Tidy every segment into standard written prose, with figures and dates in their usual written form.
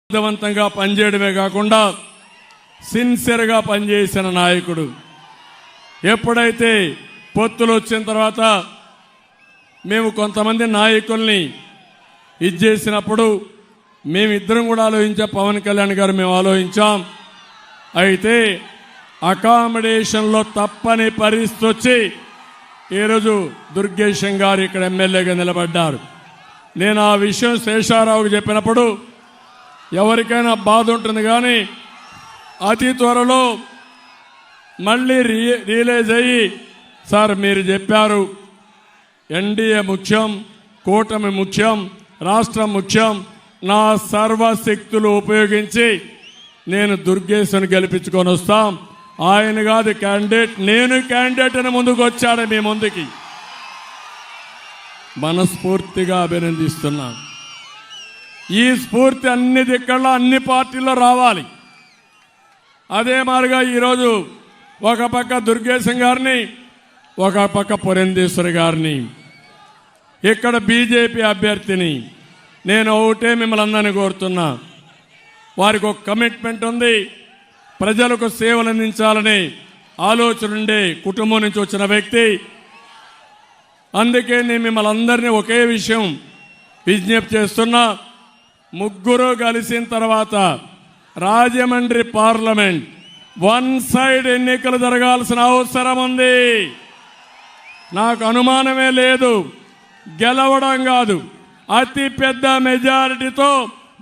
సమర్థవంతంగా పనిచేయడమే కాకుండా సిన్సియర్గా పనిచేసిన నాయకుడు. ఎప్పుడైతే పొత్తులు వచ్చిన తర్వాత మేము కొంతమంది నాయకుల్ని ఇచ్చేసినప్పుడు మేమిద్దరం కూడా ఆలోచించాం, పవన్ కళ్యాణ్ గారు మేము ఆలోచించాం. అయితే అకామిడేషన్లో తప్పని పరిస్థితి వచ్చి ఈరోజు దుర్గేశం గారు ఇక్కడ ఎమ్మెల్యేగా నిలబడ్డారు. నేను ఆ విషయం శేషారావుకి చెప్పినప్పుడు ఎవరికైనా బాధ ఉంటుంది, కానీ అతి త్వరలో మళ్ళీ రియలైజ్ అయ్యి, సార్ మీరు చెప్పారు ఎన్డీఏ ముఖ్యం, కూటమి ముఖ్యం, రాష్ట్రం ముఖ్యం, నా సర్వశక్తులు ఉపయోగించి నేను దుర్గేశను గెలిపించుకొని వస్తాం, ఆయన కాదు క్యాండిడేట్, నేను క్యాండిడేట్ అని ముందుకు వచ్చాడు. మీ ముందుకి మనస్ఫూర్తిగా అభినందిస్తున్నాను. ఈ స్ఫూర్తి అన్ని దిక్కల్లో అన్ని పార్టీల్లో రావాలి. అదే మాదిరిగా ఈరోజు ఒక పక్క దుర్గేశం గారిని, ఒక పక్క పురంధేశ్వరి గారిని, ఇక్కడ బీజేపీ అభ్యర్థిని నేను ఒకటే మిమ్మల్ని అందరినీ కోరుతున్నా, వారికి ఒక కమిట్మెంట్ ఉంది, ప్రజలకు సేవలు అందించాలనే ఆలోచన ఉండే కుటుంబం నుంచి వచ్చిన వ్యక్తి. అందుకే నేను మిమ్మల్ని అందరినీ ఒకే విషయం విజ్ఞప్తి చేస్తున్నా, ముగ్గురు కలిసిన తర్వాత రాజమండ్రి పార్లమెంట్ వన్ సైడ్ ఎన్నికలు జరగాల్సిన అవసరం ఉంది. నాకు అనుమానమే లేదు, గెలవడం కాదు, అతి పెద్ద మెజారిటీతో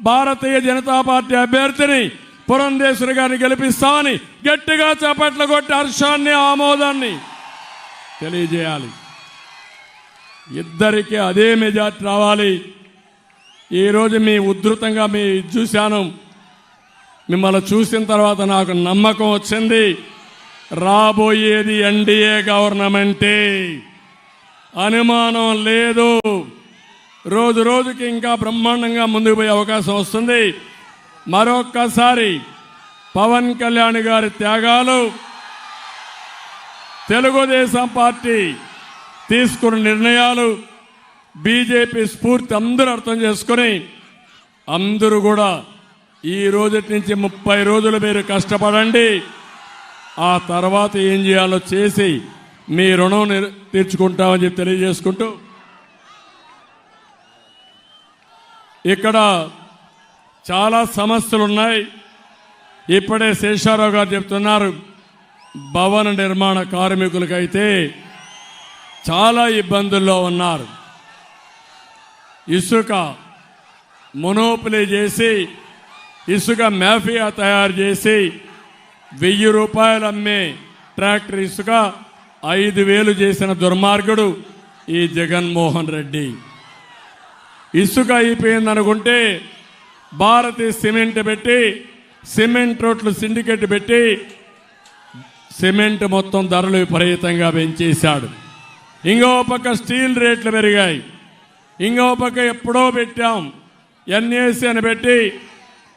భారతీయ జనతా పార్టీ అభ్యర్థిని పురంధేశ్వరి గారిని గెలిపిస్తామని గట్టిగా చప్పట్లు కొట్టి హర్షాన్ని, ఆమోదాన్ని తెలియజేయాలి. ఇద్దరికి అదే మెజారిటీ రావాలి. ఈరోజు మీ ఉధృతంగా మీ చూశాను, మిమ్మల్ని చూసిన తర్వాత నాకు నమ్మకం వచ్చింది, రాబోయేది ఎన్డీఏ గవర్నమెంటే, అనుమానం లేదు. రోజు రోజుకి ఇంకా బ్రహ్మాండంగా ముందుకు పోయే అవకాశం వస్తుంది. మరొక్కసారి పవన్ కళ్యాణ్ గారి త్యాగాలు, తెలుగుదేశం పార్టీ తీసుకున్న నిర్ణయాలు, బీజేపీ స్ఫూర్తి అందరూ అర్థం చేసుకుని అందరూ కూడా ఈ రోజు నుంచి 30 రోజులు మీరు కష్టపడండి. ఆ తర్వాత ఏం చేయాలో చేసి మీ రుణం తీర్చుకుంటామని చెప్పి తెలియజేసుకుంటూ, ఇక్కడ చాలా సమస్యలు ఉన్నాయి. ఇప్పుడే శేషారావు గారు చెప్తున్నారు, భవన నిర్మాణ కార్మికులకైతే చాలా ఇబ్బందుల్లో ఉన్నారు. ఇసుక మొనోపలి చేసి, ఇసుక మాఫియా తయారు చేసి 1000 రూపాయలు అమ్మే ట్రాక్టర్ ఇసుక 5000 చేసిన దుర్మార్గుడు ఈ జగన్మోహన్ రెడ్డి. ఇసుక అయిపోయిందనుకుంటే భారతీయ సిమెంట్ పెట్టి, సిమెంట్ రోడ్లు సిండికేట్ పెట్టి సిమెంట్ మొత్తం ధరలు విపరీతంగా పెంచేశాడు. ఇంకో పక్క స్టీల్ రేట్లు పెరిగాయి. ఇంకో పక్క ఎప్పుడో పెట్టాం ఎన్ఏసి అని పెట్టి,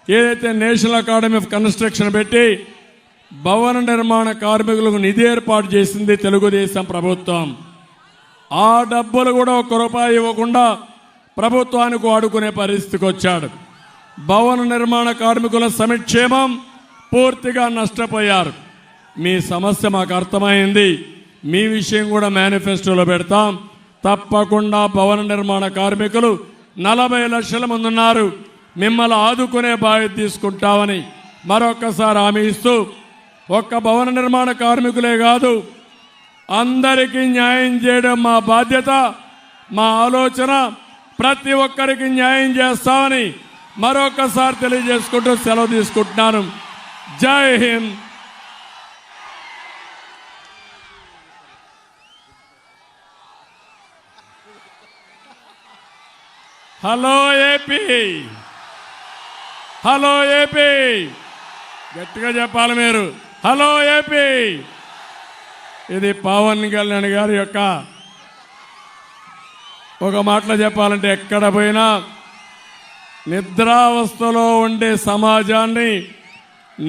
ఏదైతే నేషనల్ అకాడమీ ఆఫ్ కన్స్ట్రక్షన్ పెట్టి భవన నిర్మాణ కార్మికులకు నిధి ఏర్పాటు చేసింది తెలుగుదేశం ప్రభుత్వం. ఆ డబ్బులు కూడా ₹1 ఇవ్వకుండా ప్రభుత్వానికి వాడుకునే పరిస్థితికి వచ్చాడు. భవన నిర్మాణ కార్మికుల సంక్షేమం పూర్తిగా నష్టపోయారు. మీ సమస్య మాకు అర్థమైంది, మీ విషయం కూడా మేనిఫెస్టోలో పెడతాం. తప్పకుండా భవన నిర్మాణ కార్మికులు 40 లక్షల మంది ఉన్నారు, మిమ్మల్ని ఆదుకునే బాధ్యత తీసుకుంటామని మరొక్కసారి హామీ ఇస్తూ, ఒక్క భవన నిర్మాణ కార్మికులే కాదు, అందరికీ న్యాయం చేయడం మా బాధ్యత, మా ఆలోచన, ప్రతి ఒక్కరికి న్యాయం చేస్తామని మరొకసారి తెలియజేసుకుంటూ సెలవు తీసుకుంటున్నాను. జై Hind. Hello AP, hello AP, గట్టిగా చెప్పాలి మీరు, హలో ఏపీ. ఇది పవన్ కళ్యాణ్ గారి యొక్క ఒక మాటలో చెప్పాలంటే, ఎక్కడ పోయినా నిద్రావస్థలో ఉండే సమాజాన్ని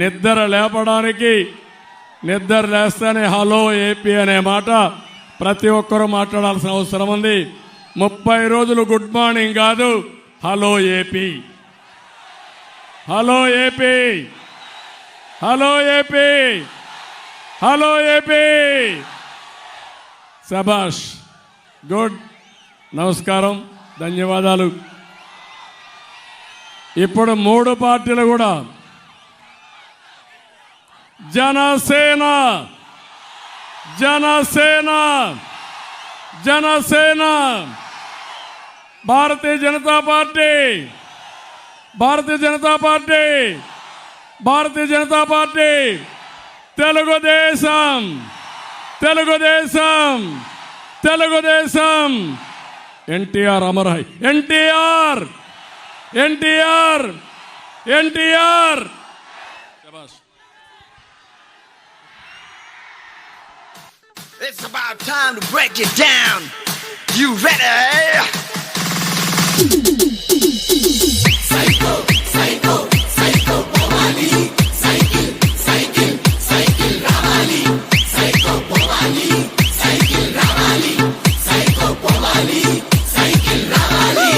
నిద్ర లేపడానికి, నిద్ర లేస్తేనే హలో ఏపీ అనే మాట ప్రతి ఒక్కరూ మాట్లాడాల్సిన అవసరం ఉంది. 30 రోజులు గుడ్ మార్నింగ్ కాదు, hello AP, hello AP, hello AP, hello AP. శభాష్, గుడ్, నమస్కారం, ధన్యవాదాలు. ఇప్పుడు 3 పార్టీలు కూడా Janasena, Janasena, Janasena, Bharatiya Janata Party, Bharatiya Janata Party, Bharatiya Janata Party, Telugu Desam, Telugu Desam, Telugu Desam. NTR అమరహై, NTR, NTR, NTR. It's about time to break it down. You ready? Psycho, psycho, psycho, Bhavani. Cycle, cycle, cycle, Ravali. Psycho, Bhavani. Cycle, Ravali. Psycho, Bhavani. Cycle, Ravali.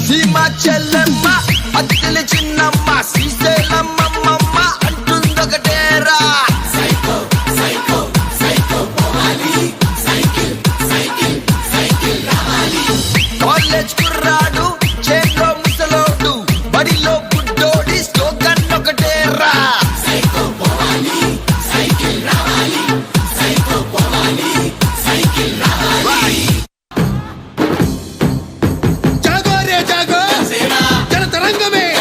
Sima Chellamma, Attili Chinnamma, Sriselamma Mamma, Antundakatera. Psycho, psycho, psycho, Bhavani. Cycle, cycle, cycle, Ravali. College kurradu, chelo musalodu, badilo buddodi, slogan okatera. Psycho, Bhavani. Cycle, Ravali. Psycho, Bhavani. Cycle, Ravali. जागो रे जागो, जन तरंग में